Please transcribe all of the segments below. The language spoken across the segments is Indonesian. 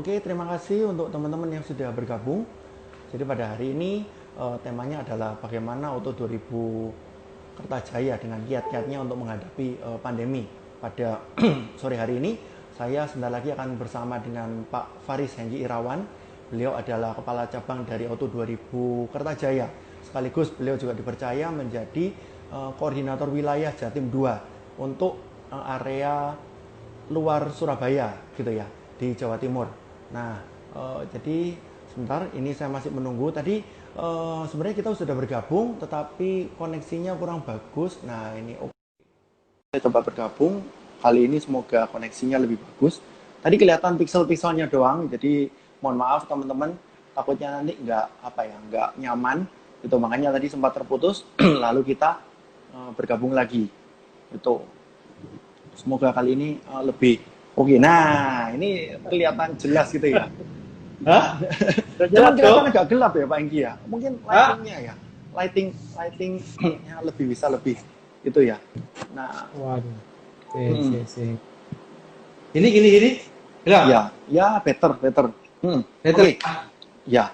Oke, terima kasih untuk teman-teman yang sudah bergabung. Jadi pada hari ini temanya adalah bagaimana Auto 2000 Kertajaya dengan kiat-kiatnya untuk menghadapi pandemi. Pada sore hari ini saya sebentar lagi akan bersama dengan Pak Faris Hengki Irawan. Beliau adalah kepala cabang dari Auto 2000 Kertajaya. Sekaligus beliau juga dipercaya menjadi koordinator wilayah Jatim 2 untuk area luar Surabaya gitu ya, di Jawa Timur. Nah, jadi sebentar ini saya masih menunggu. Tadi sebenarnya kita sudah bergabung tetapi koneksinya kurang bagus. Nah, ini oke. Saya coba bergabung. Kali ini semoga koneksinya lebih bagus. Tadi kelihatan pixel-pixelnya doang, jadi mohon maaf teman-teman. Takutnya nanti nggak nyaman. Itu makanya tadi sempat terputus. Lalu kita bergabung lagi. Itu. Semoga kali ini lebih oke. Nah, ini kelihatan jelas gitu ya. Hah? Udah Cuman jelas tuh? kelihatan agak gelap ya Pak Engki ya. Mungkin Hah? lightingnya ya. Lightingnya lebih bisa lebih itu ya. Nah, Waduh. hmm, Sih. Gini. Gelap. ya, ya better. Better. Oke, ya.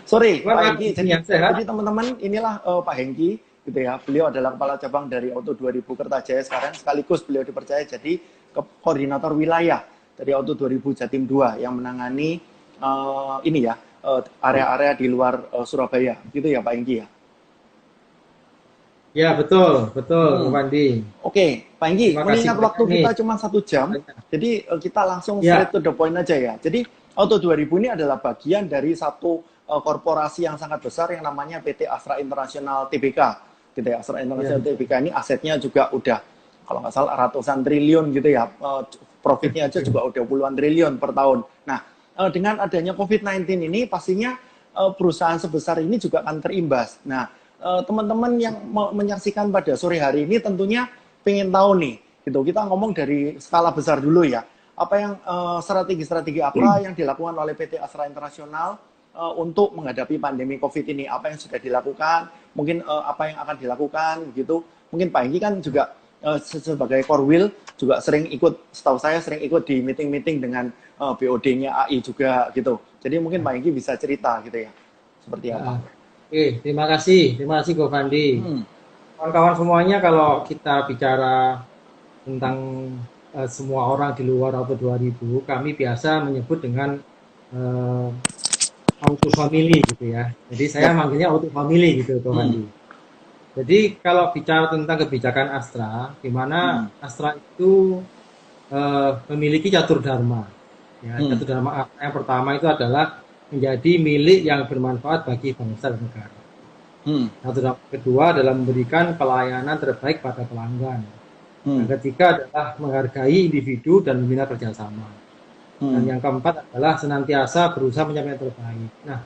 Sorry Pak Gimana Hengki, kondisinya? Sehat? jadi teman-teman inilah Pak Hengki gitu ya. Beliau adalah kepala cabang dari Auto 2000 Kertajaya sekarang, sekaligus beliau dipercaya jadi koordinator wilayah dari Auto 2000 Jatim 2 yang menangani ini ya area-area di luar Surabaya gitu ya Pak Hengki ya. Ya, betul, Bang Hmm. Pandi. Oke, Pak Enggi, Terima kasih mengingat banyak waktu nih. kita cuma 1 jam, jadi kita langsung straight Ya, to the point aja ya. Jadi Auto 2000 ini adalah bagian dari satu korporasi yang sangat besar yang namanya PT Astra International Tbk. PT Astra ya International betul. Tbk ini asetnya juga udah, kalau nggak salah ratusan triliun gitu ya. Profitnya aja juga udah puluhan triliun per tahun. Nah, dengan adanya COVID-19 ini pastinya perusahaan sebesar ini juga akan terimbas. Nah, teman-teman yang menyaksikan pada sore hari ini tentunya pengen tahu nih, gitu. Kita ngomong dari skala besar dulu ya. Apa yang strategi-strategi apa yang dilakukan oleh PT Astra Internasional untuk menghadapi pandemi COVID ini? Apa yang sudah dilakukan? Mungkin apa yang akan dilakukan, gitu. Mungkin Pak Hengki kan juga sebagai core wheel juga sering ikut, setahu saya sering ikut di meeting-meeting dengan BOD-nya AI juga gitu. Jadi mungkin Pak Hengki bisa cerita gitu ya, seperti apa? Ya. Oke, terima kasih Go Pandi. Hmm. Kawan-kawan semuanya, kalau kita bicara tentang semua orang di luar Auto 2000, kami biasa menyebut dengan eh, auto family gitu ya. Jadi saya Yap. manggilnya auto family gitu, Ko Hmm. Fandi. Jadi kalau bicara tentang kebijakan Astra, di mana Hmm. Astra itu memiliki catur dharma. Ya, Hmm. catur dharma yang pertama itu adalah menjadi milik yang bermanfaat bagi bangsa dan negara. Hmm. Catur dharma kedua adalah memberikan pelayanan terbaik pada pelanggan. Yang Hmm. ketiga adalah menghargai individu dan membina kerjasama. Dan Hmm. yang keempat adalah senantiasa berusaha mencapai yang terbaik. Nah,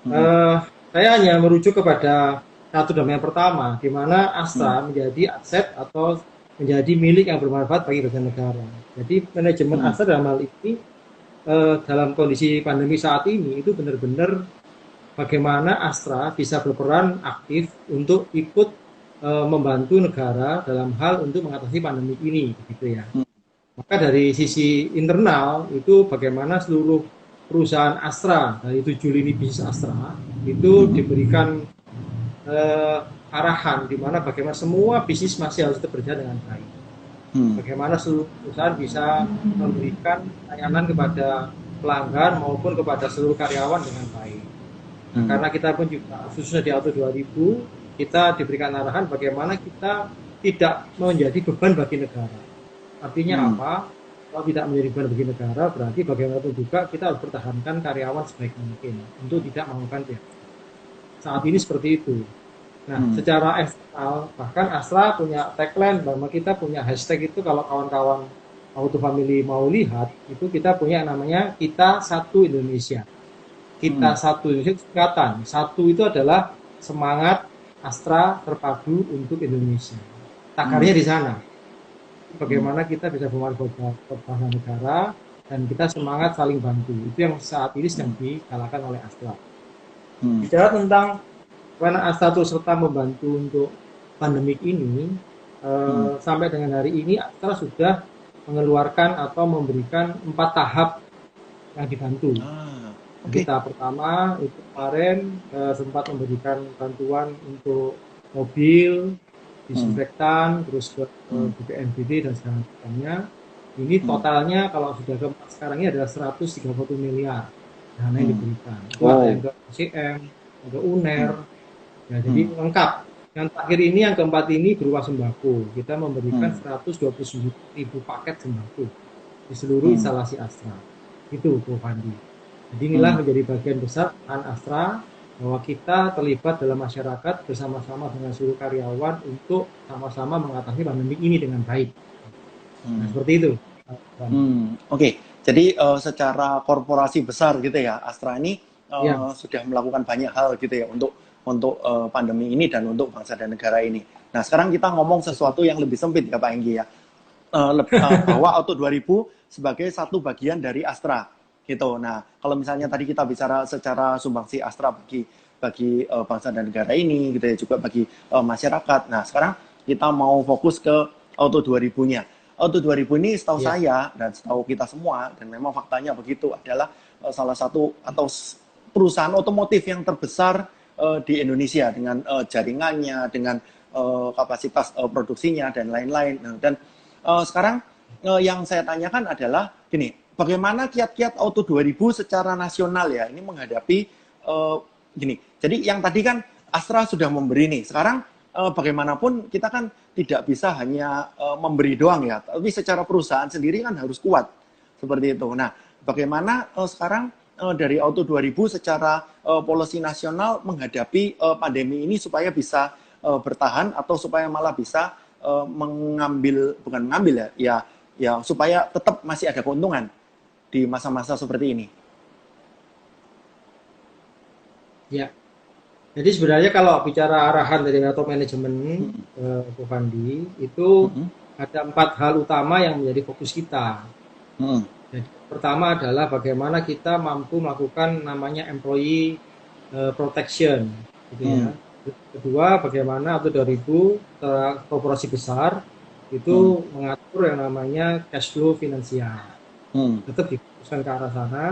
Hmm. eh, saya hanya merujuk kepada satu domain yang pertama, di mana Hmm. Astra menjadi aset atau menjadi milik yang bermanfaat bagi bangsa negara. Jadi manajemen Hmm. Astra dalam hal ini, dalam kondisi pandemi saat ini itu benar-benar bagaimana Astra bisa berperan aktif untuk ikut membantu negara dalam hal untuk mengatasi pandemi ini, gitu ya. Maka dari sisi internal itu bagaimana seluruh perusahaan Astra dari 7 lini bisnis Astra itu Hmm. diberikan arahan di mana bagaimana semua bisnis masih harus tetap berjalan dengan baik. Hmm. Bagaimana seluruh perusahaan bisa memberikan layanan kepada pelanggan maupun kepada seluruh karyawan dengan baik. Nah, Hmm. karena kita pun juga khususnya di Auto 2000, kita diberikan arahan bagaimana kita tidak menjadi beban bagi negara. Artinya Hmm. apa? Kalau tidak menjadi beban bagi negara, berarti bagaimanapun juga kita harus pertahankan karyawan sebaik mungkin untuk tidak melakukan PHK. Saat ini seperti itu. Nah, Hmm. secara eksternal, bahkan Astra punya tagline, bahwa kita punya hashtag itu, kalau kawan-kawan Auto Family mau lihat, itu kita punya yang namanya Kita Satu Indonesia. Hmm. Kita Satu Indonesia singkatan. Satu itu adalah semangat Astra terpadu untuk Indonesia. Hmm. Tagarnya di sana. Hmm. Bagaimana kita bisa bermanfaat buat bangsa negara, dan kita semangat saling bantu. Itu yang saat ini sedang digalakan oleh Astra. Hmm. Bicara tentang karena Astra turut serta membantu untuk pandemik ini, Hmm. sampai dengan hari ini Astra sudah mengeluarkan atau memberikan 4 tahap yang dibantu. Jadi Oke. tahap pertama itu kemarin sempat memberikan bantuan untuk mobil, Hmm. disinfektan, terus ke Hmm. BPNBB dan segala macamnya. Ini Hmm. totalnya kalau sudah keempat sekarang ini adalah 130 miliar dana yang Hmm. diberikan. Itu ada Oh. yang ke UCM, yang ke UNER, Hmm. ya jadi Hmm. lengkap. Yang terakhir ini, yang keempat ini berupa sembako. Kita memberikan Hmm. 129.000 paket sembako di seluruh Hmm. instalasi Astra. Itu, Bu Fandi. Jadi inilah Hmm. menjadi bagian besar peran Astra bahwa kita terlibat dalam masyarakat bersama-sama dengan seluruh karyawan untuk sama-sama mengatasi pandemi ini dengan baik. Nah, Hmm. seperti itu, Pak Fandi. Oke. Jadi secara korporasi besar gitu ya, Astra ini Ya, sudah melakukan banyak hal gitu ya untuk pandemi ini dan untuk bangsa dan negara ini. Nah, sekarang kita ngomong betul. sesuatu yang lebih sempit ya Pak Enggi ya. Bahwa Auto 2000 sebagai satu bagian dari Astra gitu. Nah, kalau misalnya tadi kita bicara secara sumbangsi Astra bagi bagi bangsa dan negara ini gitu ya, juga bagi masyarakat. Nah, sekarang kita mau fokus ke Auto 2000-nya. Auto 2000 ini setahu Ya, saya dan setahu kita semua, dan memang faktanya begitu, adalah salah satu atau perusahaan otomotif yang terbesar di Indonesia dengan jaringannya, dengan kapasitas produksinya dan lain-lain. Nah, dan sekarang yang saya tanyakan adalah gini, bagaimana kiat-kiat Auto 2000 secara nasional ya ini menghadapi gini. Jadi yang tadi kan Astra sudah memberi nih. Sekarang bagaimanapun kita kan tidak bisa hanya memberi doang ya, tapi secara perusahaan sendiri kan harus kuat seperti itu. Nah, bagaimana sekarang dari Auto 2000 secara policy nasional menghadapi pandemi ini supaya bisa bertahan atau supaya malah bisa mengambil, bukan mengambil ya, ya supaya tetap masih ada keuntungan di masa-masa seperti ini. ya. Jadi sebenarnya kalau bicara arahan dari atau manajemen, Hmm. Bu Fandi, itu Hmm. ada 4 hal utama yang menjadi fokus kita. Hmm. Jadi pertama adalah bagaimana kita mampu melakukan namanya employee protection, gitu Hmm. ya. Kedua, bagaimana atau 2000 korporasi besar Hmm. itu mengatur yang namanya cash flow finansial. Hmm. Tetap difokuskan ke arah sana.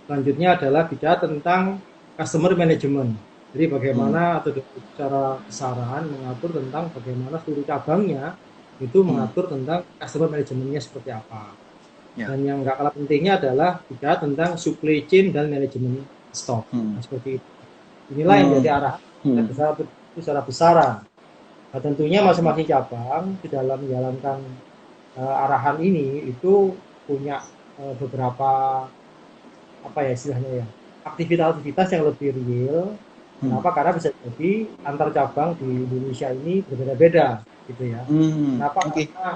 Selanjutnya adalah bicara tentang customer management. Jadi Hmm. bagaimana atau secara besaran mengatur tentang bagaimana seluruh cabangnya itu Hmm. mengatur tentang customer manajemennya seperti apa. Ya. Dan yang nggak kalah pentingnya adalah bicara tentang supply chain dan manajemen stok. Hmm. Nah, seperti itu. Inilah yang Hmm. jadi arahan Hmm. besar secara besaran. Nah, tentunya masing-masing cabang di dalam menjalankan arahan ini itu punya beberapa apa ya istilahnya ya aktivitas-aktivitas yang lebih real. Hmm. Kenapa? Karena bisa jadi antar cabang di Indonesia ini berbeda-beda, gitu ya. Hmm. Kenapa? Oke. Karena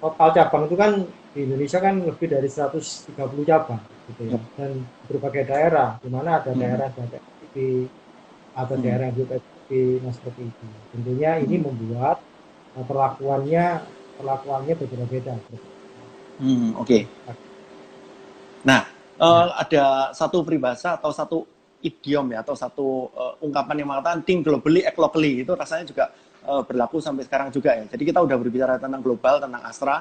total cabang itu kan di Indonesia kan lebih dari 130 cabang, gitu ya. Yep. Dan berbagai daerah, di mana ada Hmm. daerah yang PSBB, atau Hmm. daerah yang belum PSBB, nah seperti itu. Tentunya ini Hmm. membuat perlakuannya perlakuannya berbeda-beda. Hmm. Oke. Nah, Ya, ada satu peribahasa atau satu idiom ya atau satu ungkapan yang mengatakan think globally, act locally. Itu rasanya juga berlaku sampai sekarang juga ya. Jadi kita udah berbicara tentang global, tentang Astra,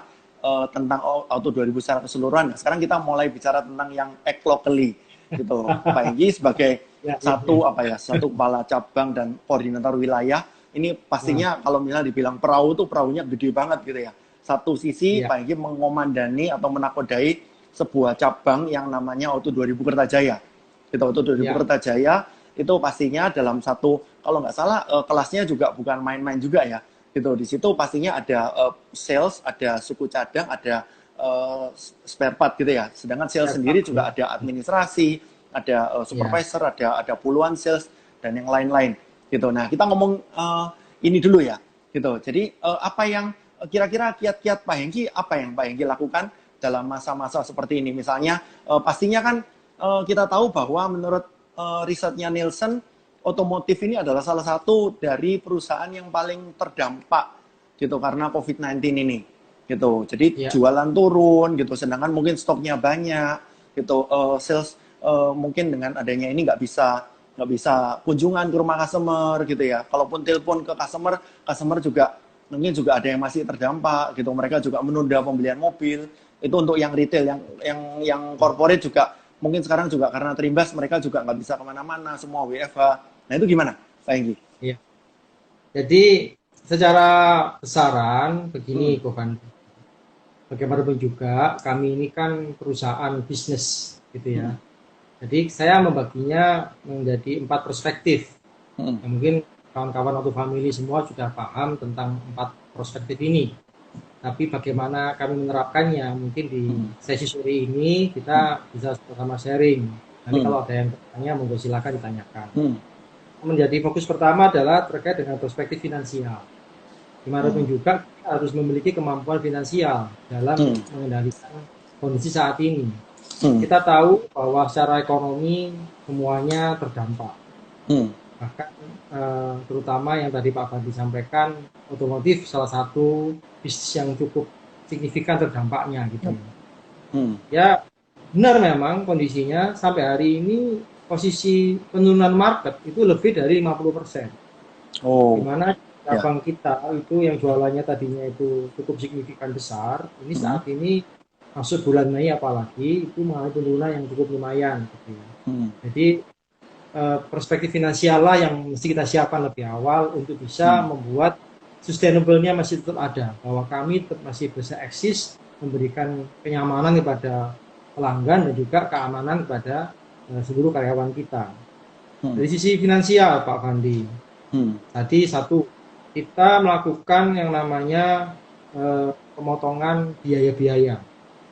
tentang Auto 2000 secara keseluruhan. Nah, sekarang kita mulai bicara tentang yang act locally gitu. Pak Enggi sebagai ya, ya, ya. satu kepala cabang dan koordinator wilayah, ini Nah, pastinya kalau misalnya dibilang perahu tuh perahunya gede banget gitu ya. Satu sisi ya, Pak Enggi mengomandani atau menakodai sebuah cabang yang namanya Auto 2000 Kertajaya. Gitu, Auto 2000 ya, Kertajaya itu pastinya dalam satu, kalau nggak salah kelasnya juga bukan main-main juga ya. Gitu, di situ pastinya ada sales, ada suku cadang, ada spare part gitu ya. Sedangkan sales sendiri ya, juga ada administrasi, ada ya. supervisor, ada puluhan sales dan yang lain-lain. Gitu. Nah, kita ngomong ini dulu ya. Gitu. Jadi apa yang kira-kira kiat-kiat Pak Hengki, apa yang Pak Hengki lakukan dalam masa-masa seperti ini? Misalnya, pastinya kan kita tahu bahwa menurut risetnya Nielsen, otomotif ini adalah salah satu dari perusahaan yang paling terdampak gitu karena COVID-19 ini. Gitu. Jadi Ya, jualan turun gitu, sedangkan mungkin stoknya banyak gitu, sales mungkin dengan adanya ini nggak bisa kunjungan ke rumah customer gitu ya. Kalaupun telepon ke customer juga mungkin juga ada yang masih terdampak gitu. Mereka juga menunda pembelian mobil. Itu untuk yang retail, yang corporate juga mungkin sekarang juga karena terimbas mereka juga nggak bisa kemana-mana, semua WFH. Nah itu gimana, Pak Enggi? Iya. Jadi secara besaran begini, Hmm. Kovan. Bagaimanapun juga kami ini kan perusahaan bisnis gitu Hmm. ya. Jadi saya membaginya menjadi 4 perspektif. Hmm. Ya, mungkin kawan-kawan atau family semua sudah paham tentang 4 perspektif ini. Tapi bagaimana kami menerapkannya, mungkin di Hmm. sesi sore ini Hmm. kita bisa sama-sama sharing. Nanti Hmm. kalau ada yang bertanya, monggo silakan ditanyakan. Hmm. Menjadi fokus pertama adalah terkait dengan perspektif finansial. Dimanapun Hmm. juga kita harus memiliki kemampuan finansial dalam Hmm. mengendalikan kondisi saat ini. Hmm. Kita tahu bahwa secara ekonomi semuanya terdampak. Hmm. Bahkan terutama yang tadi Pak Bandi sampaikan, otomotif salah satu bisnis yang cukup signifikan terdampaknya gitu. Hmm. Ya benar memang kondisinya sampai hari ini posisi penurunan market itu lebih dari 50%. Di Oh, mana ya. cabang kita itu yang jualannya tadinya itu cukup signifikan besar, ini Hmm. saat ini masuk bulan Mei apalagi itu mengalami penurunan yang cukup lumayan gitu ya. Hmm. Jadi perspektif finansial lah yang mesti kita siapkan lebih awal untuk bisa Hmm. membuat sustainable-nya masih tetap ada, bahwa kami tetap masih bisa eksis memberikan kenyamanan kepada pelanggan dan juga keamanan kepada seluruh karyawan kita. Hmm. Dari sisi finansial Pak Fandi, Hmm. tadi satu, kita melakukan yang namanya pemotongan biaya-biaya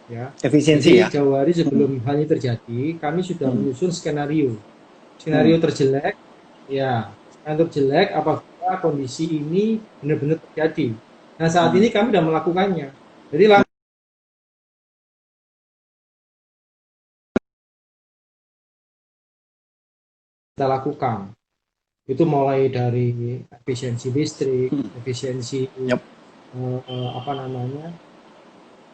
ya. Efisiensi ya. Jadi jauh hari Hmm. sebelum hal ini terjadi, kami sudah Hmm. menyusun skenario. Hmm. Skenario terjelek, ya, skenario terjelek apabila kondisi ini benar-benar terjadi. Nah, saat Hmm. ini kami sudah melakukannya. Jadi kita lakukan. Itu mulai dari efisiensi listrik, Hmm. efisiensi Yep. apa namanya,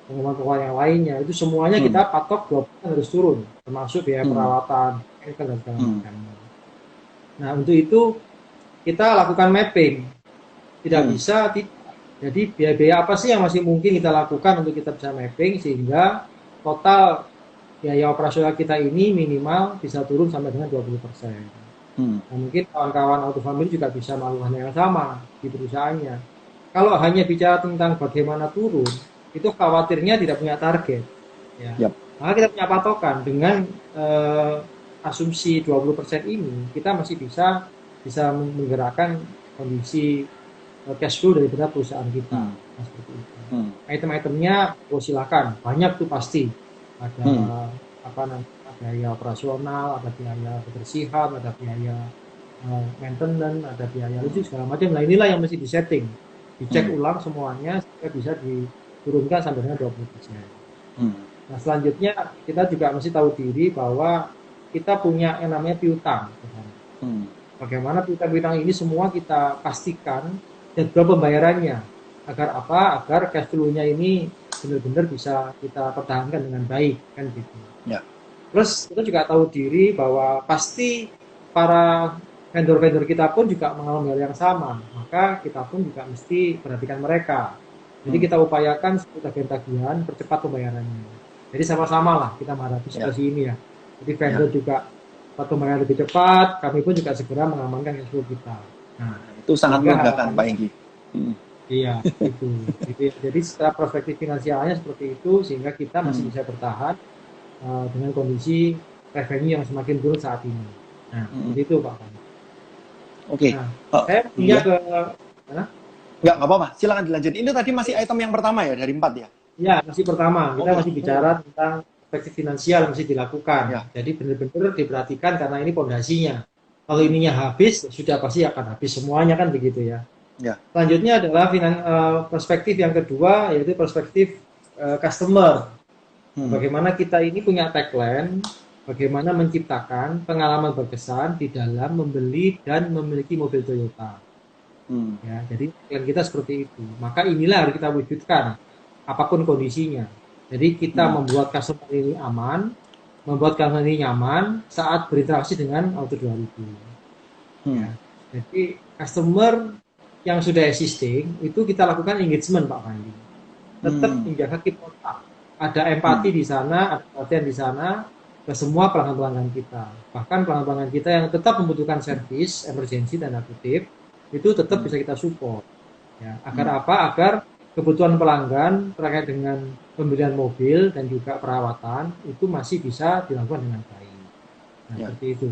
pengeluaran yang lainnya, itu semuanya Hmm. kita patok 20% harus turun, termasuk biaya Hmm. perawatan, chemical dan segala Hmm. macamnya. Nah, untuk itu kita lakukan mapping. Tidak Hmm. bisa tidak. Jadi biaya-biaya apa sih yang masih mungkin kita lakukan untuk kita bisa mapping sehingga total biaya operasional kita ini minimal bisa turun sampai dengan 20%. Hmm. Nah, mungkin kawan-kawan auto family juga bisa melakukan yang sama di perusahaannya. Kalau hanya bicara tentang bagaimana turun, itu khawatirnya tidak punya target. Ya. Yep. Maka kita punya patokan dengan eh, asumsi 20% ini, kita masih bisa menggerakkan kondisi cash flow daripada perusahaan kita. Hmm. Nah, seperti itu. Hmm. Item-itemnya, silakan. Banyak tuh pasti. Ada Hmm. apa namanya, biaya operasional, ada biaya kebersihan, ada biaya maintenance, ada biaya listrik segala macam. Nah inilah yang mesti disetting, dicek Hmm. ulang semuanya supaya bisa diturunkan sampai dengan 20%. Hmm. Nah selanjutnya kita juga mesti tahu diri bahwa kita punya yang namanya piutang. Hmm. Bagaimana piutang-piutang ini semua kita pastikan jadwal pembayarannya. Agar apa? Agar cash flow-nya ini benar-benar bisa kita pertahankan dengan baik kan gitu. Ya. Terus kita juga tahu diri bahwa pasti para vendor-vendor kita pun juga mengalami hal yang sama. Maka kita pun juga mesti perhatikan mereka. Jadi Hmm. kita upayakan tagihan-tagihan percepat pembayarannya. Jadi sama-sama lah kita menghadapi Ya. situasi ini ya. Jadi Ya. vendor juga pembayaran lebih cepat, kami pun juga segera mengamankan cash flow kita. Nah, Itu sangat sehingga melegakan, Pak harapannya Enggi. Hmm. iya itu. Jadi secara perspektif finansialnya seperti itu sehingga kita masih Hmm. bisa bertahan dengan kondisi revenue yang semakin turun saat ini. Nah, Hmm. seperti itu Pak. Oke. Nah, Oh, saya punya iya. ke mana? Nggak apa-apa. Silakan dilanjut. Ini tadi masih item yang pertama ya dari 4 ya? Ya, masih pertama. Kita Oke. masih bicara tentang perspektif finansial yang mesti dilakukan. Ya. Jadi benar-benar diperhatikan karena ini pondasinya. Kalau ininya habis, sudah pasti akan habis semuanya kan begitu ya. Ya. Selanjutnya adalah perspektif yang kedua, yaitu perspektif customer. Hmm. Bagaimana kita ini punya tagline, bagaimana menciptakan pengalaman berkesan di dalam membeli dan memiliki mobil Toyota. Hmm. Ya, jadi tagline kita seperti itu. Maka inilah harus kita wujudkan, apapun kondisinya. Jadi kita membuat customer ini aman, membuat customer ini nyaman saat berinteraksi dengan Auto 2000. Hmm. Ya. Jadi customer yang sudah existing itu kita lakukan engagement Pak Fandi. Tetap menjaga keep kontak. Ada empati di sana, ada perhatian di sana, ke semua pelanggan-pelanggan kita. Bahkan pelanggan-pelanggan kita yang tetap membutuhkan servis emergency dan kutip itu tetap bisa kita support. Ya, agar apa? Agar kebutuhan pelanggan terkait dengan pembelian mobil dan juga perawatan itu masih bisa dilakukan dengan baik. Nah, seperti itu.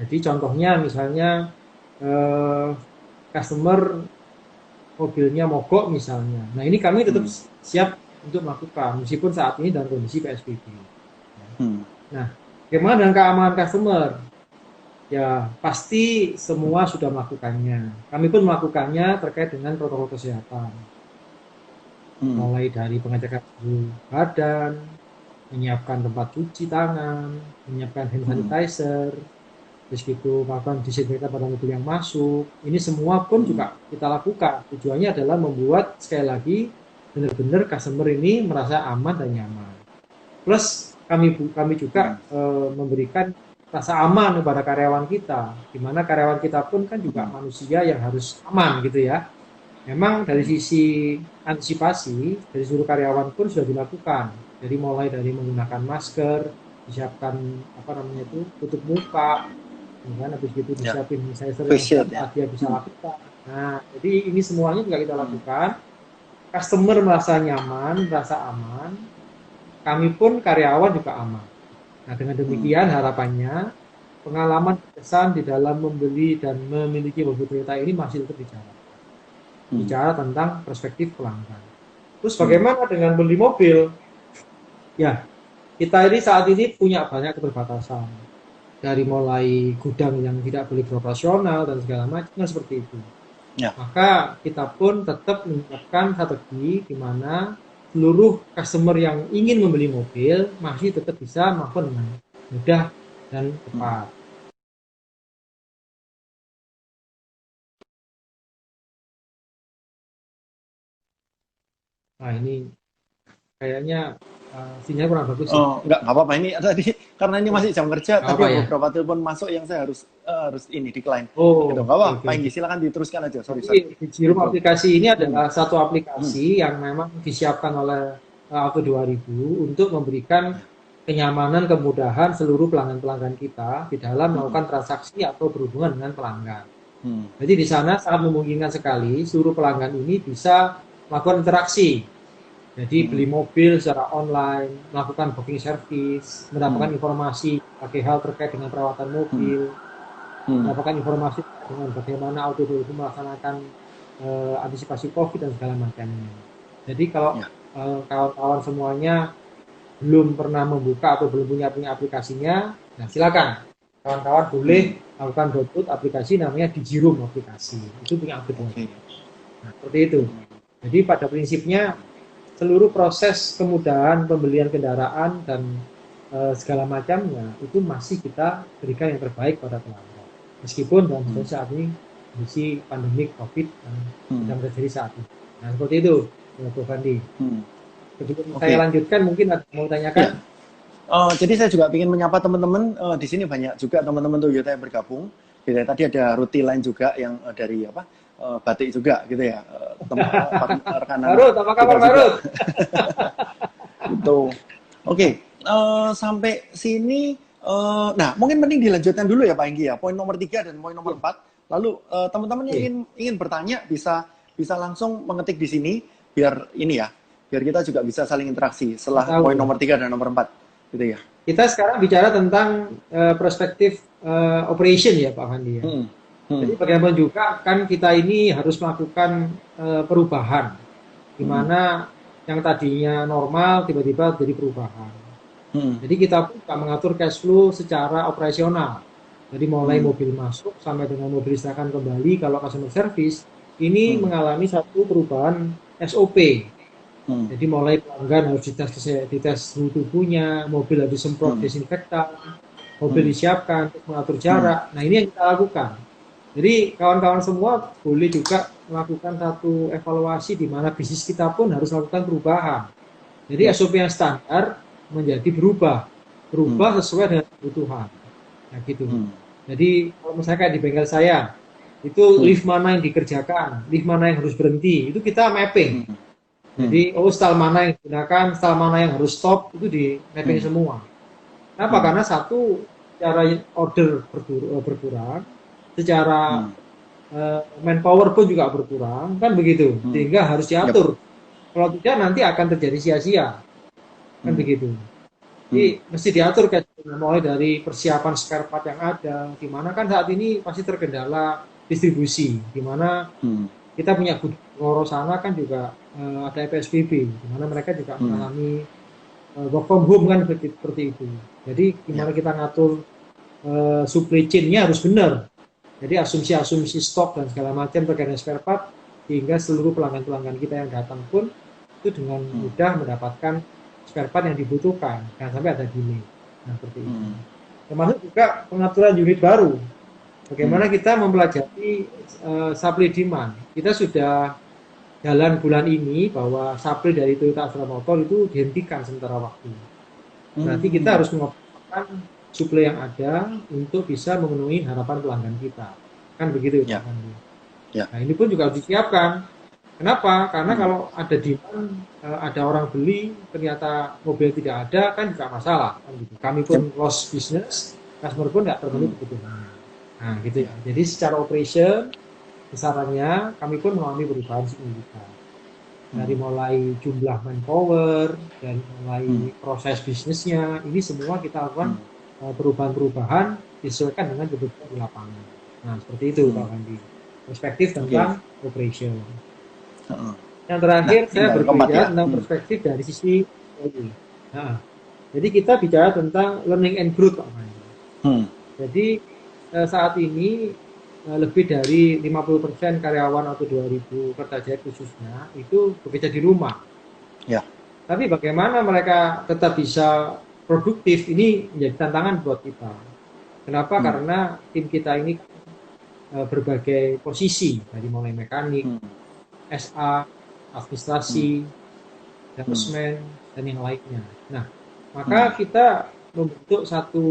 Jadi contohnya misalnya customer mobilnya mogok misalnya. Nah, ini kami tetap siap untuk melakukan meskipun saat ini dalam kondisi PSBB. Nah, bagaimana dengan keamanan customer? Ya, pasti semua sudah melakukannya. Kami pun melakukannya terkait dengan protokol kesehatan. Mulai dari pengecekan suhu badan, menyiapkan tempat cuci tangan, menyiapkan hand sanitizer, terus gitu melakukan disinfektan pada mobil yang masuk. Ini semua pun juga kita lakukan. Tujuannya adalah membuat sekali lagi benar-benar customer ini merasa aman dan nyaman. Plus kami juga memberikan rasa aman kepada karyawan kita, di mana karyawan kita pun kan juga manusia yang harus aman gitu ya. Memang dari sisi antisipasi dari seluruh karyawan pun sudah dilakukan. Jadi mulai dari menggunakan masker, disiapkan tutup muka, kan habis gitu disiapin sanitizer yang dia bisa lakukan. Nah, jadi ini semuanya juga kita lakukan. Customer merasa nyaman, merasa aman. Kami pun karyawan juga aman. Nah, dengan demikian harapannya pengalaman kesan di dalam membeli dan memiliki mobil Toyota ini masih tetap bicara tentang perspektif pelanggan. Terus bagaimana dengan beli mobil? Ya, kita ini saat ini punya banyak keterbatasan. Dari mulai gudang yang tidak boleh beroperasional dan segala macam seperti itu. Ya. Maka kita pun tetap menyiapkan strategi di mana seluruh customer yang ingin membeli mobil masih tetap bisa melakukan dengan mudah dan cepat. Nah, ini kayaknya sinyal kurang bagus. Nggak apa-apa. Ini tadi karena ini masih jam kerja, tadi beberapa telepon masuk yang saya harus ini decline. Gitu. Nggak apa-apa. Pak Inggi, silakan diteruskan aja. Sorry. Digirum aplikasi ini adalah satu aplikasi yang memang disiapkan oleh Auto 2000 untuk memberikan kenyamanan, kemudahan seluruh pelanggan-pelanggan kita di dalam melakukan transaksi atau berhubungan dengan pelanggan. Jadi di sana sangat memungkinkan sekali seluruh pelanggan ini bisa melakukan interaksi. Jadi beli mobil secara online, melakukan booking service, mendapatkan informasi pakai hal terkait dengan perawatan mobil, mendapatkan informasi dengan bagaimana Auto 2000 melaksanakan antisipasi COVID dan segala macamnya. Jadi kalau kawan-kawan semuanya belum pernah membuka atau belum punya aplikasinya, nah silakan kawan-kawan boleh lakukan download aplikasi namanya Digirum aplikasi. Itu punya aplikasi. Nah, seperti itu. Jadi pada prinsipnya seluruh proses kemudahan pembelian kendaraan dan segala macamnya itu masih kita berikan yang terbaik pada pelanggan. Meskipun dalam saat ini kondisi pandemi COVID yang sedang terjadi saat ini. Nah, seperti itu, Bu Fandi. Saya lanjutkan, mungkin ada mau tanyakan. Jadi saya juga ingin menyapa teman-teman di sini, banyak juga teman-teman Toyota yang bergabung. Gitu ya. Tadi ada Ruti lain juga yang dari Batik juga gitu ya, rekanan. Barut, apa kabar Barut? Gitu. Oke, sampai sini, nah mungkin mending dilanjutkan dulu ya Pak Inggi ya, poin nomor 3 dan poin nomor 4. Lalu teman-teman yang ingin bertanya bisa langsung mengetik di sini, biar ini ya, biar kita juga bisa saling interaksi setelah poin nomor 3 dan nomor 4 gitu ya. Kita sekarang bicara tentang perspektif operation ya Pak Fandi ya. Jadi bagaimana juga kan kita ini harus melakukan perubahan, di mana yang tadinya normal tiba-tiba jadi perubahan. Jadi kita pun mengatur cash flow secara operasional. Jadi mulai mobil masuk sampai dengan mobil diserahkan kembali kalau customer service ini mengalami satu perubahan SOP. Jadi mulai pelanggan harus dites suhu tubuhnya, mobil harus disemprot desinfektan, mobil disiapkan untuk mengatur jarak. Nah ini yang kita lakukan. Jadi kawan-kawan semua boleh juga melakukan satu evaluasi di mana bisnis kita pun harus melakukan perubahan. Jadi SOP yang standar menjadi berubah sesuai dengan kebutuhan. Nah gitu. Jadi kalau misalnya kayak di bengkel saya, itu lift mana yang dikerjakan, lift mana yang harus berhenti, itu kita mapping. Jadi style mana yang digunakan, style mana yang harus stop, itu di mapping semua. Kenapa? Karena satu, secara order berkurang, secara manpower pun juga berkurang, kan begitu. Sehingga harus diatur. Kalau tidak nanti akan terjadi sia-sia, kan begitu. Jadi mesti diatur kayak mulai dari persiapan spare part yang ada, di mana kan saat ini pasti terkendala distribusi, di mana kita punya Goro sana kan juga ada PSBB, di mana mereka juga mengalami work from home kan seperti itu. Jadi gimana kita ngatur supply chain-nya harus benar. Jadi asumsi-asumsi stok dan segala macam terkait dengan spare part, sehingga seluruh pelanggan-pelanggan kita yang datang pun itu dengan mudah mendapatkan spare part yang dibutuhkan, jangan sampai ada delay. Nah, seperti itu. Termasuk juga pengaturan unit baru. Bagaimana kita mempelajari supply demand. Kita sudah jalan bulan ini bahwa supply dari Toyota Astra Motor itu dihentikan sementara waktu. Berarti kita harus mengoptimalkan supply yang ada untuk bisa memenuhi harapan pelanggan kita. Kan begitu ya. Nah, ini pun juga harus disiapkan. Kenapa? Karena kalau ada demand, ada orang beli, ternyata mobil tidak ada, kan juga masalah. Kan gitu. Kami pun lost business, customer pun nggak terpenuhi kebutuhan. Nah, gitu ya. Jadi secara operation, besarannya kami pun mengalami perubahan signifikan. Dari mulai jumlah manpower, dan mulai proses bisnisnya, ini semua kita lakukan perubahan-perubahan disesuaikan dengan kebutuhan di lapangan. Nah, seperti itu Pak Andi. Perspektif tentang operation. Yang terakhir saya berbicara tentang perspektif dari sisi jadi kita bicara tentang learning and growth Pak Andi. Jadi saat ini lebih dari 50% karyawan atau 2.000 Kertajaya khususnya itu bekerja di rumah. Ya. Tapi bagaimana mereka tetap bisa produktif, ini menjadi tantangan buat kita. Kenapa? Karena tim kita ini berbagai posisi, dari mulai mekanik, SA, administrasi, salesman, dan yang lainnya. Nah, maka kita membentuk satu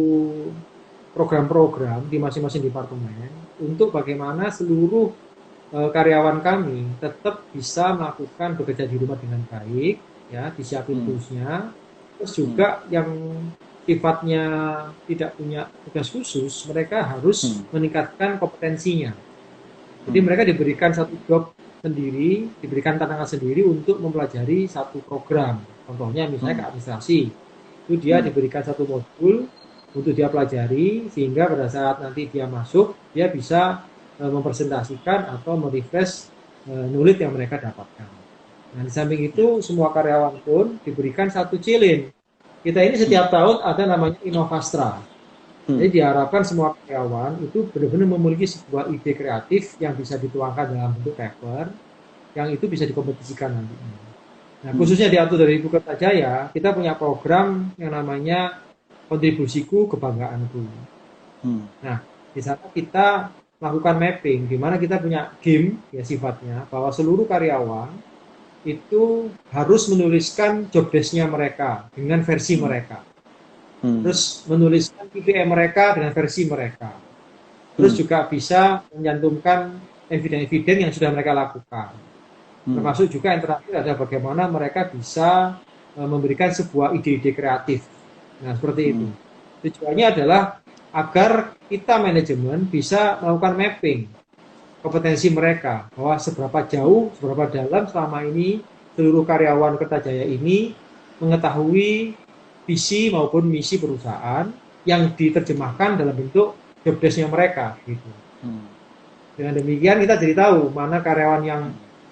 program-program di masing-masing departemen untuk bagaimana seluruh karyawan kami tetap bisa melakukan bekerja di rumah dengan baik, ya, disiapin toolsnya. Terus juga yang sifatnya tidak punya tugas khusus, mereka harus meningkatkan kompetensinya. Jadi mereka diberikan satu job sendiri, diberikan tantangan sendiri untuk mempelajari satu program. Contohnya misalnya ke administrasi, itu dia diberikan satu modul untuk dia pelajari, sehingga pada saat nanti dia masuk, dia bisa mempresentasikan atau merefresh knowledge yang mereka dapatkan. Nah, di samping itu, semua karyawan pun diberikan satu challenge. Kita ini setiap tahun ada namanya Innovastra. Jadi diharapkan semua karyawan itu benar-benar memiliki sebuah ide kreatif yang bisa dituangkan dalam bentuk paper, yang itu bisa dikompetisikan nantinya. Nah, khususnya di Auto 2000 Kertajaya, kita punya program yang namanya Kontribusiku Kebanggaanku. Nah, di sana kita melakukan mapping, di mana kita punya game ya sifatnya, bahwa seluruh karyawan itu harus menuliskan job desk-nya mereka dengan versi mereka. Terus menuliskan KPI mereka dengan versi mereka. Terus juga bisa menyantumkan eviden-eviden yang sudah mereka lakukan. Termasuk juga yang terakhir ada bagaimana mereka bisa memberikan sebuah ide-ide kreatif. Nah, seperti itu. Tujuannya adalah agar kita manajemen bisa melakukan mapping kompetensi mereka, bahwa seberapa jauh, seberapa dalam selama ini seluruh karyawan Kertajaya ini mengetahui visi maupun misi perusahaan yang diterjemahkan dalam bentuk job desk-nya mereka gitu. Dengan demikian kita jadi tahu mana karyawan yang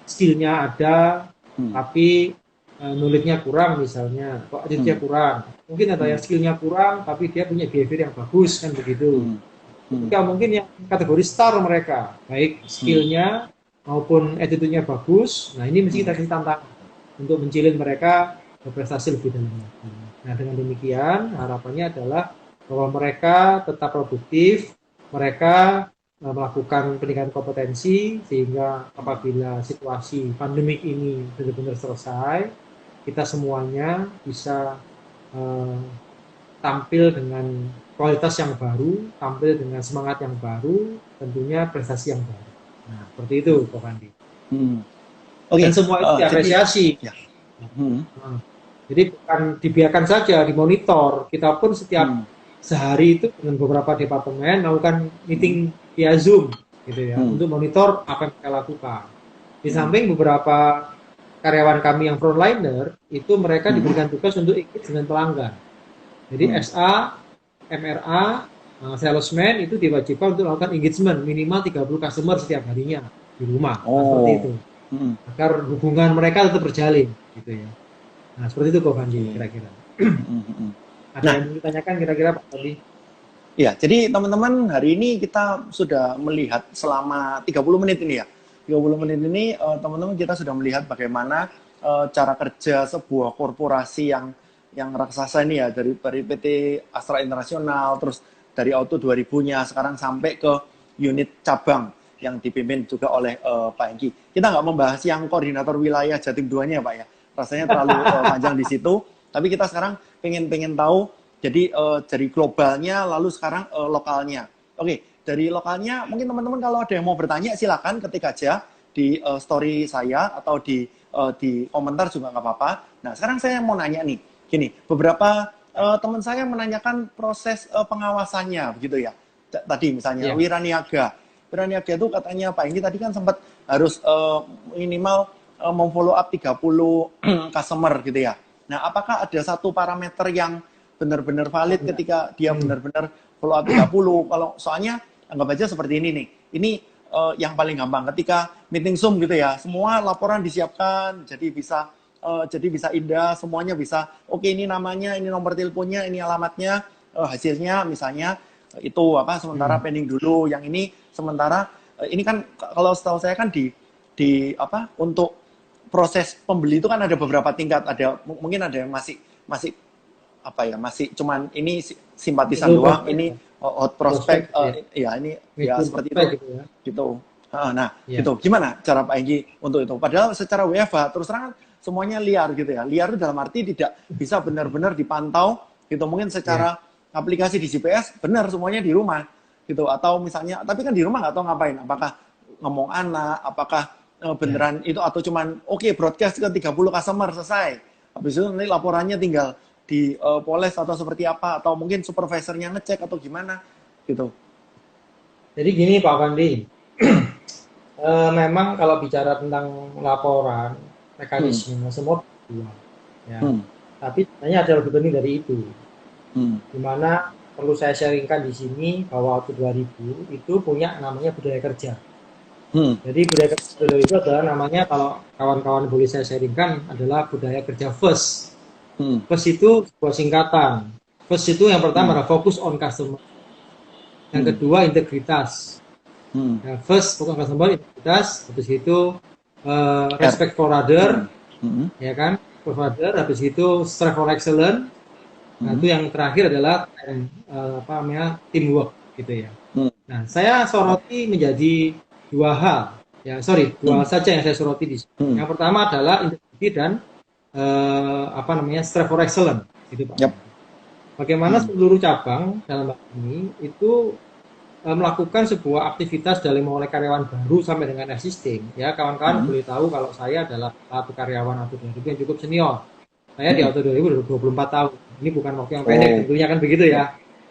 skill-nya ada tapi knowledge-nya kurang, misalnya kok attitude-nya kurang. Mungkin ada yang skill-nya kurang tapi dia punya behavior yang bagus, kan begitu. Jika mungkin yang kategori star mereka, baik skill-nya maupun attitude-nya bagus, nah ini mesti kita kasih tantangan untuk mencilin mereka berprestasi lebih dalam lagi. Nah, dengan demikian harapannya adalah bahwa mereka tetap produktif, mereka melakukan peningkatan kompetensi, sehingga apabila situasi pandemik ini benar-benar selesai, kita semuanya bisa tampil dengan kualitas yang baru, tampil dengan semangat yang baru, tentunya prestasi yang baru. Nah, seperti itu, Pak Andi. Dan semua itu diapresiasi. Jadi bukan dibiarkan saja, dimonitor. Kita pun setiap Hmm. sehari itu dengan beberapa departemen melakukan Hmm. meeting via Zoom gitu ya, Hmm. untuk monitor apa yang kita lakukan. Di Hmm. samping beberapa karyawan kami yang frontliner itu mereka Hmm. diberikan tugas untuk ikut dengan pelanggan. Jadi Hmm. SA, MRA, salesman itu diwajibkan untuk melakukan engagement minimal 30 customer setiap harinya di rumah. Nah, seperti Oh. itu. Hmm. Agar hubungan mereka tetap berjalin gitu ya. Nah, seperti itu Ko Fandi Oke. kira-kira. Hmm. Hmm. Ada Nah, yang mau ditanyakan kira-kira Pak Fandi? ya, jadi teman-teman hari ini kita sudah melihat selama 30 menit ini ya. 30 menit ini teman-teman kita sudah melihat bagaimana cara kerja sebuah korporasi yang raksasa ini ya, dari PT Astra Internasional, terus dari Auto 2000-nya sekarang sampai ke unit cabang yang dipimpin juga oleh Pak Hengki. Kita nggak membahas yang koordinator wilayah Jatim 2-nya ya Pak ya. Rasanya terlalu panjang di situ. Tapi kita sekarang pengen tahu jadi dari globalnya lalu sekarang lokalnya. Oke, dari lokalnya mungkin teman-teman kalau ada yang mau bertanya silakan ketik aja di story saya atau di komentar juga nggak apa-apa. Nah, sekarang saya mau nanya nih. Gini, beberapa teman saya menanyakan proses pengawasannya begitu ya. Tadi misalnya Ya, Wiraniaga. Wiraniaga itu katanya Pak ini tadi kan sempat harus minimal memfollow up 30 customer gitu ya. Nah, apakah ada satu parameter yang benar-benar valid enggak. ketika dia Hmm. benar-benar follow up 30? Kalau soalnya anggap aja seperti ini nih. Ini yang paling gampang ketika meeting Zoom gitu ya. Semua laporan disiapkan jadi bisa indah, semuanya bisa oke ini namanya, ini nomor teleponnya, ini alamatnya, hasilnya misalnya itu apa sementara Hmm. pending dulu. Yang ini sementara ini kan kalau setahu saya kan di apa untuk proses pembeli itu kan ada beberapa tingkat, ada mungkin ada yang masih masih apa ya masih cuman ini simpatisan Itu doang, prospek ini ya, hot prospek prospect gitu ya, ya ini ya medium seperti prospek itu gitu ya. gitu. Nah Ya, gitu gimana cara Pak Enggi untuk itu, padahal secara WFH terus terang semuanya liar gitu ya, liar itu dalam arti tidak bisa benar-benar dipantau gitu, mungkin ya, secara aplikasi di GPS benar semuanya di rumah gitu, atau misalnya tapi kan di rumah nggak tahu ngapain, apakah ngomong anak, apakah ya. beneran itu atau cuman oke broadcast ke 30 customer selesai, habis itu nanti laporannya tinggal di poles atau seperti apa, atau mungkin supervisornya ngecek atau gimana gitu. Jadi gini Pak Fandi, memang kalau bicara tentang laporan, Hmm. mekanisme semua dua, ya. Hmm. Tapi sebenarnya ada lebih penting dari itu. Hmm. Di mana perlu saya sharingkan di sini bahwa waktu 2000 itu punya namanya budaya kerja. Hmm. Jadi budaya kerja itu adalah namanya, kalau kawan-kawan boleh saya sharingkan, adalah budaya kerja FIRST. Hmm. FIRST itu sebuah singkatan. FIRST itu yang pertama Hmm. adalah fokus on customer. Yang Hmm. kedua integritas. Hmm. Nah, first fokus on customer, integritas. Habis itu R. respect for other, Hmm. ya kan? For other. Habis itu strive for excellence. Nah, Hmm. itu yang terakhir adalah apa namanya, teamwork gitu ya. Hmm. Nah, saya soroti menjadi dua hal. Ya, sorry, dua Hmm. hal saja yang saya soroti di sini. Hmm. Yang pertama adalah integrity dan apa namanya, strive for excellence, gitu Pak. Yap. Bagaimana Hmm. seluruh cabang dalam hal ini itu melakukan sebuah aktivitas dari mulai karyawan baru sampai dengan existing. Ya, kawan-kawan Hmm. boleh tahu kalau saya adalah satu karyawan Auto 2000 yang cukup senior. Saya di Hmm. Auto 2000 udah 24 tahun. Ini bukan waktu yang pendek, Oh. tentunya kan begitu Yap. ya.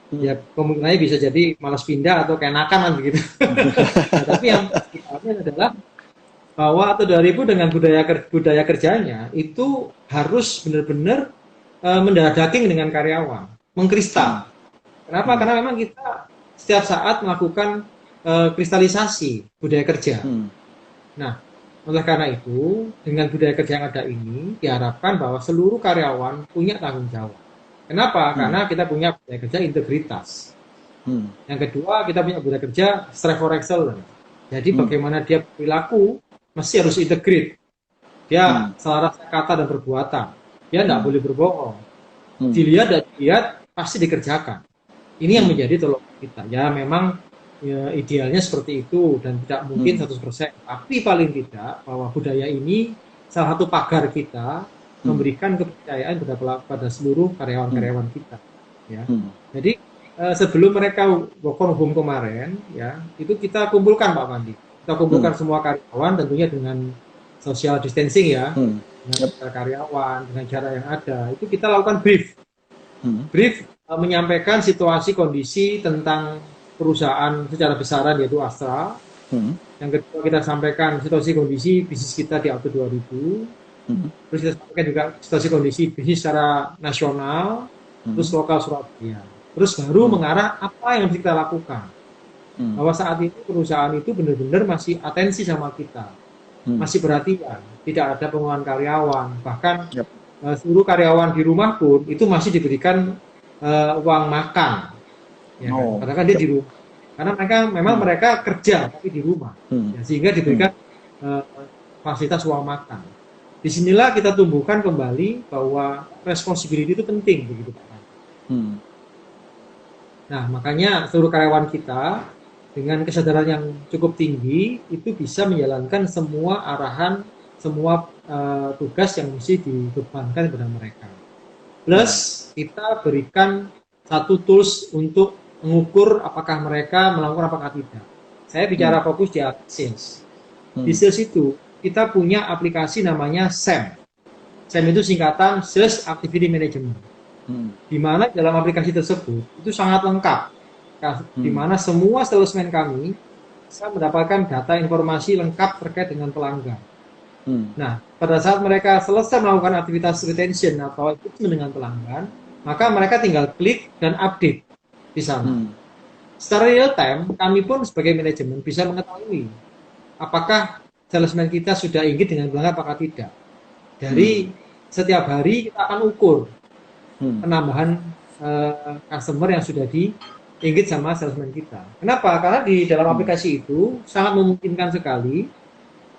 Hmm. Ya, kemungkinannya bisa jadi malas pindah atau keenakan kan begitu. Nah, tapi yang pastinya adalah bahwa Auto 2000 dengan budaya kerjanya itu harus benar-benar mendarah daging dengan karyawan, Hmm. mengkristal. Kenapa? Hmm. Karena memang kita setiap saat melakukan kristalisasi budaya kerja. Hmm. Nah, oleh karena itu, dengan budaya kerja yang ada ini, diharapkan bahwa seluruh karyawan punya tanggung jawab. Kenapa? Hmm. Karena kita punya budaya kerja integritas. Hmm. Yang kedua, kita punya budaya kerja strive for excellence. Jadi Hmm. bagaimana dia perilaku, mesti harus integrate. Dia Hmm. selaras kata dan perbuatan. Dia tidak Hmm. boleh berbohong. Hmm. Dilihat dan dilihat, pasti dikerjakan. Ini yang Hmm. menjadi tolong kita. Ya memang ya, idealnya seperti itu dan tidak mungkin Hmm. 100%. Tapi paling tidak bahwa budaya ini salah satu pagar kita Hmm. memberikan kepercayaan pada seluruh karyawan-karyawan kita. Ya. Hmm. Jadi sebelum mereka work from home kemarin, ya itu kita kumpulkan Pak Pandi. Kita kumpulkan semua karyawan tentunya dengan social distancing ya, dengan Yep. karyawan, dengan cara yang ada, itu kita lakukan brief. Hmm. Brief menyampaikan situasi kondisi tentang perusahaan secara besaran yaitu Astra. Hmm. Yang kedua kita sampaikan situasi kondisi bisnis kita di Auto 2000. Hmm. Terus kita sampaikan juga situasi kondisi bisnis secara nasional, terus lokal Surabaya. Terus baru mengarah apa yang harus kita lakukan. Bahwa saat ini perusahaan itu benar-benar masih atensi sama kita, masih perhatian, tidak ada pengurangan karyawan, bahkan Yep. seluruh karyawan di rumah pun itu masih diberikan uang makan, ya kan? Oh. Padahal kan dia di rumah, karena mereka memang mereka kerja tapi di rumah, ya, sehingga diberikan fasilitas uang makan. Disinilah kita tumbuhkan kembali bahwa responsibility itu penting, begitu Pak. Nah, makanya seluruh karyawan kita dengan kesadaran yang cukup tinggi itu bisa menjalankan semua arahan, semua tugas yang mesti dibebankan kepada mereka. Plus kita berikan satu tools untuk mengukur apakah mereka melakukan apakah tidak. Saya bicara fokus di sales. Di sales itu kita punya aplikasi namanya SAM. SAM itu singkatan Sales Activity Management. Di mana dalam aplikasi tersebut itu sangat lengkap. Di mana semua salesman kami bisa mendapatkan data informasi lengkap terkait dengan pelanggan. Nah, pada saat mereka selesai melakukan aktivitas retention atau engagement dengan pelanggan, maka mereka tinggal klik dan update di sana. Secara real time, kami pun sebagai manajemen bisa mengetahui apakah salesman kita sudah ingin dengan pelanggan apakah tidak. Dari setiap hari kita akan ukur penambahan customer yang sudah di-engage sama salesman kita. Kenapa? Karena di dalam aplikasi itu sangat memungkinkan sekali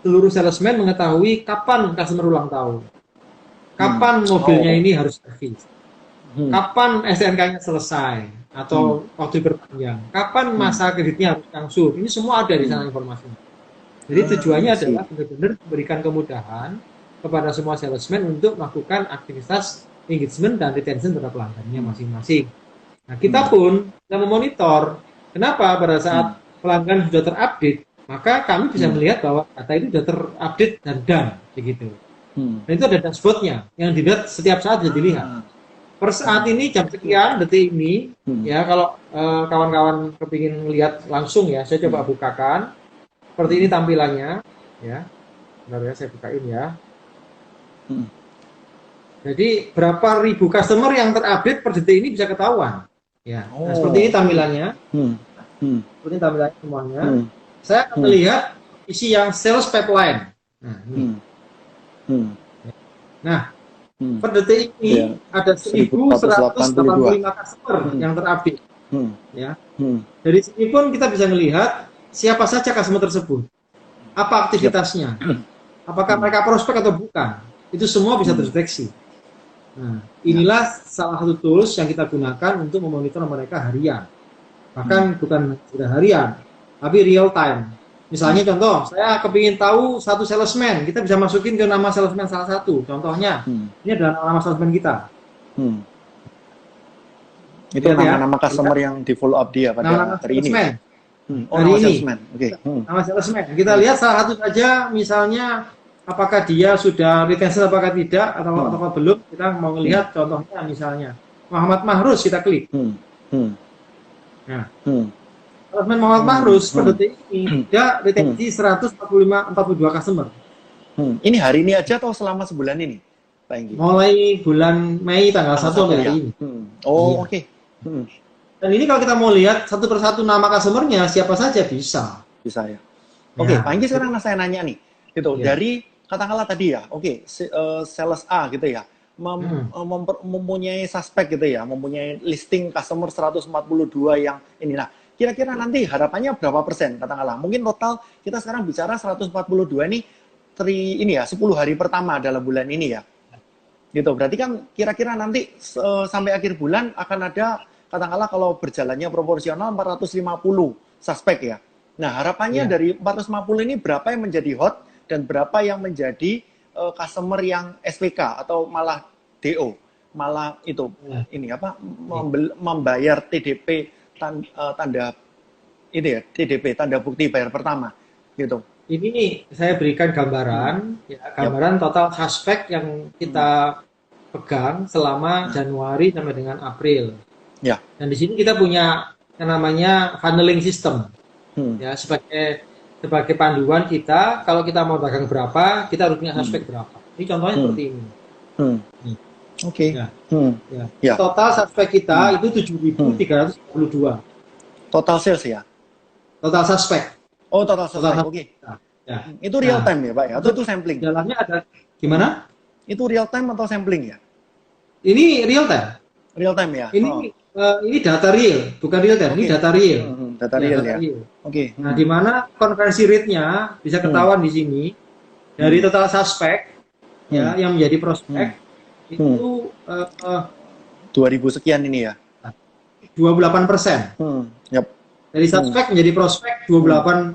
seluruh salesman mengetahui kapan customer ulang tahun, kapan mobilnya ini harus servis, kapan SNK-nya selesai atau waktu diperpanjang, kapan masa kreditnya harus langsung. Ini semua ada di sana informasinya. Jadi tujuannya adalah benar-benar memberikan kemudahan kepada semua salesman untuk melakukan aktivitas engagement dan retention terhadap pelanggannya masing-masing. Nah, kita pun bisa memonitor kenapa pada saat pelanggan sudah terupdate, maka kami bisa melihat bahwa data itu sudah terupdate dan done, begitu. Dan itu ada dashboardnya yang dilihat setiap saat bisa dilihat. Per saat ini jam sekian detik ini, ya kalau kawan-kawan kepingin lihat langsung ya, saya coba bukakan. Seperti ini tampilannya, ya. Bentar ya, saya bukain ya. Jadi berapa ribu customer yang terupdate per detik ini bisa ketahuan. Ya. Nah, seperti ini tampilannya. Seperti ini tampilannya semuanya. Saya akan melihat isi yang sales pipeline. Nah, ini. Nah, per detik ini ada 1.185 customer yang terupdate. Ya. Dari sini pun kita bisa melihat siapa saja customer tersebut, apa aktivitasnya, apakah mereka prospek atau bukan, itu semua bisa terdeteksi. Nah, inilah salah satu tools yang kita gunakan untuk memonitor mereka harian. Bahkan bukan sudah harian, tapi real time. Misalnya contoh, saya kepingin tahu satu salesman, kita bisa masukin ke nama salesman salah satu. Contohnya, ini adalah nama salesman kita. Itu nama-nama customer yang di follow up dia pada hari ini. Hari ini. Nama salesman. Kita lihat salah satu saja, misalnya apakah dia sudah retention apakah tidak atau apakah belum. Kita mau melihat contohnya misalnya Muhammad Mahrus, kita klik. Nah, salesman Muhammad Mahrus per detik ini dia retensi 142 customer. Ini hari ini aja atau selama sebulan ini, Pak Enggi? Mulai bulan Mei tanggal 1 sampai hari ini. Oh, oke. Dan ini kalau kita mau lihat satu persatu nama customernya siapa saja bisa. Bisa ya. Oke, Pak Enggi sekarang saya nanya nih, gitu. Dari katakanlah tadi ya, sales A gitu ya, mempunyai suspek gitu ya, mempunyai listing customer 142 yang ini. Nah, kira-kira nanti harapannya berapa persen katakanlah? Mungkin total kita sekarang bicara 142 ini ini ya 10 hari pertama dalam bulan ini ya. Gitu. Berarti kan kira-kira nanti sampai akhir bulan akan ada katakanlah kalau berjalannya proporsional 450 suspek ya. Nah, harapannya dari 450 ini berapa yang menjadi hot dan berapa yang menjadi customer yang SPK atau malah DO, malah itu ini apa membayar TDP tanda itu ya, TDP tanda bukti bayar pertama gitu. Ini saya berikan gambaran, ya, gambaran total suspek yang kita pegang selama Januari sampai dengan April. Ya. Dan di sini kita punya yang namanya funneling system, ya, sebagai panduan kita. Kalau kita mau dagang berapa, kita harus punya suspek berapa. Ini contohnya seperti ini. Oke. Ya. Ya. Total suspek kita itu 7.332. Total sales ya? Total suspek. Oh, total suspek. Oke. Ya. Itu real time ya, Pak ya? Atau itu sampling? Dalamnya ada gimana? Itu real time atau sampling ya? Ini real time. Real time ya? Ini data real, bukan real time. Ini data real. Data real ya. Oke. Nah, di mana konversi rate-nya bisa ketahuan di sini dari total suspek ya yang menjadi prospek itu 2000 sekian ini ya. 28%. Yep. Dari suspek menjadi prospek 28%.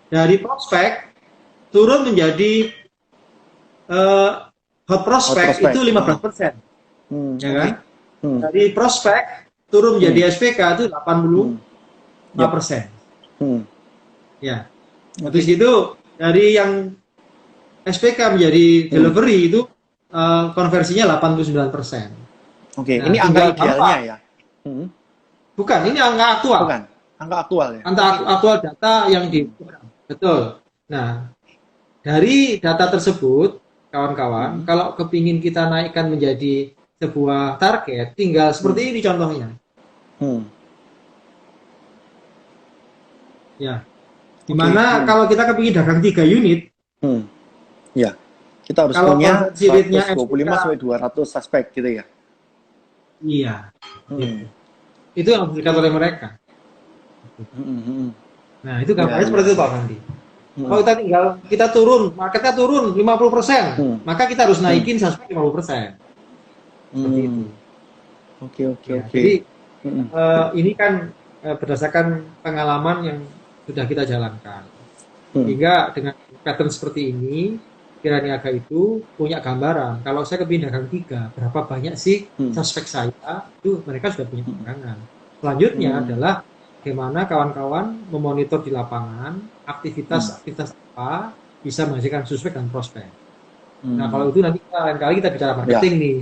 Dari prospek turun menjadi hot prospek itu 15%. Ya kan? Dari prospek turun menjadi SPK itu 85%. Ya. Habis itu dari yang SPK menjadi delivery itu konversinya 89%. Oke, ini angka idealnya ya? Bukan, ini angka aktual. Bukan, angka aktual ya? Angka aktual data yang betul. Nah, dari data tersebut, kawan-kawan, kalau kepingin kita naikkan menjadi sebuah target, tinggal seperti ini contohnya. Ya, dimana kalau kita kepingin dagang 3 unit, ya, kita harus punya 125-200 suspek gitu ya? Iya. Itu yang diberikan oleh mereka. Nah, itu gambarnya seperti itu Pak Fandi. Kalau kita turun, marketnya turun 50%, maka kita harus naikin suspek 50%. Seperti itu. Oke. Jadi ini kan berdasarkan pengalaman yang sudah kita jalankan. Hingga dengan pattern seperti ini, Kira Niaga itu punya gambaran. Kalau saya kepingin dagang 3, berapa banyak sih suspek saya? Itu mereka sudah punya gambaran. Selanjutnya adalah bagaimana kawan-kawan memonitor di lapangan aktivitas apa bisa menghasilkan suspek dan prospek. Nah, kalau itu nanti lain kali kita bicara marketing nih.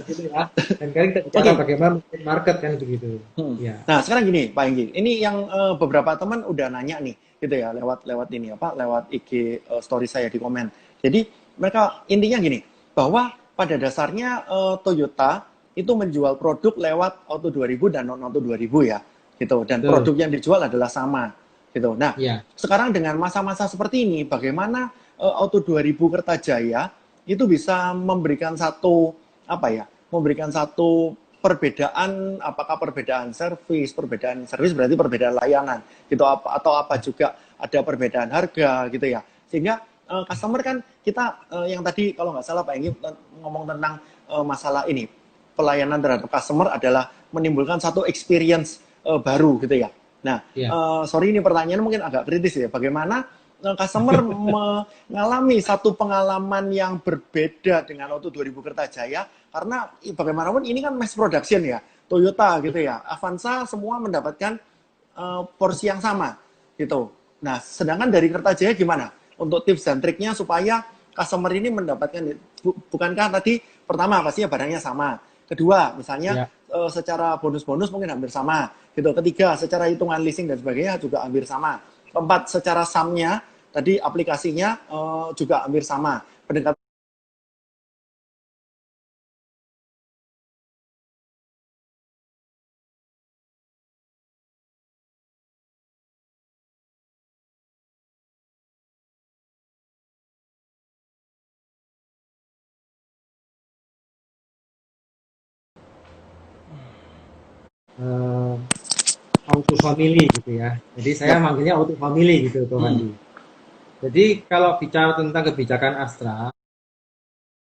Gitu ya. Lain kali kita bicara bagaimana market kan begitu. Ya. Nah, sekarang gini Pak Enggi, ini yang beberapa teman udah nanya nih, gitu ya, lewat ini lewat IG story saya di komen. Jadi mereka intinya gini, bahwa pada dasarnya Toyota itu menjual produk lewat Auto 2000 dan non Auto 2000 ya, gitu. Dan produk yang dijual adalah sama, gitu. Nah, sekarang dengan masa-masa seperti ini, bagaimana Auto 2000 Kertajaya itu bisa memberikan satu perbedaan, apakah perbedaan servis berarti perbedaan layanan gitu, atau apa juga ada perbedaan harga gitu ya, sehingga customer kan kita yang tadi kalau nggak salah Pak Enggi ngomong tentang masalah ini, pelayanan terhadap customer adalah menimbulkan satu experience baru gitu ya. Nah, sorry ini pertanyaan mungkin agak kritis ya, bagaimana customer mengalami satu pengalaman yang berbeda dengan Auto 2000 Kertajaya, karena bagaimanapun ini kan mass production ya, Toyota gitu ya, Avanza semua mendapatkan porsi yang sama gitu. Nah, sedangkan dari Kertajaya gimana untuk tips dan triknya supaya customer ini mendapatkan, bukankah tadi pertama pastinya barangnya sama, kedua misalnya secara bonus-bonus mungkin hampir sama gitu, ketiga secara hitungan leasing dan sebagainya juga hampir sama, keempat secara sum-nya tadi aplikasinya juga hampir sama. Pendekatan auto family gitu ya. Jadi saya manggilnya auto family gitu Pak Fandi. Jadi kalau bicara tentang kebijakan Astra,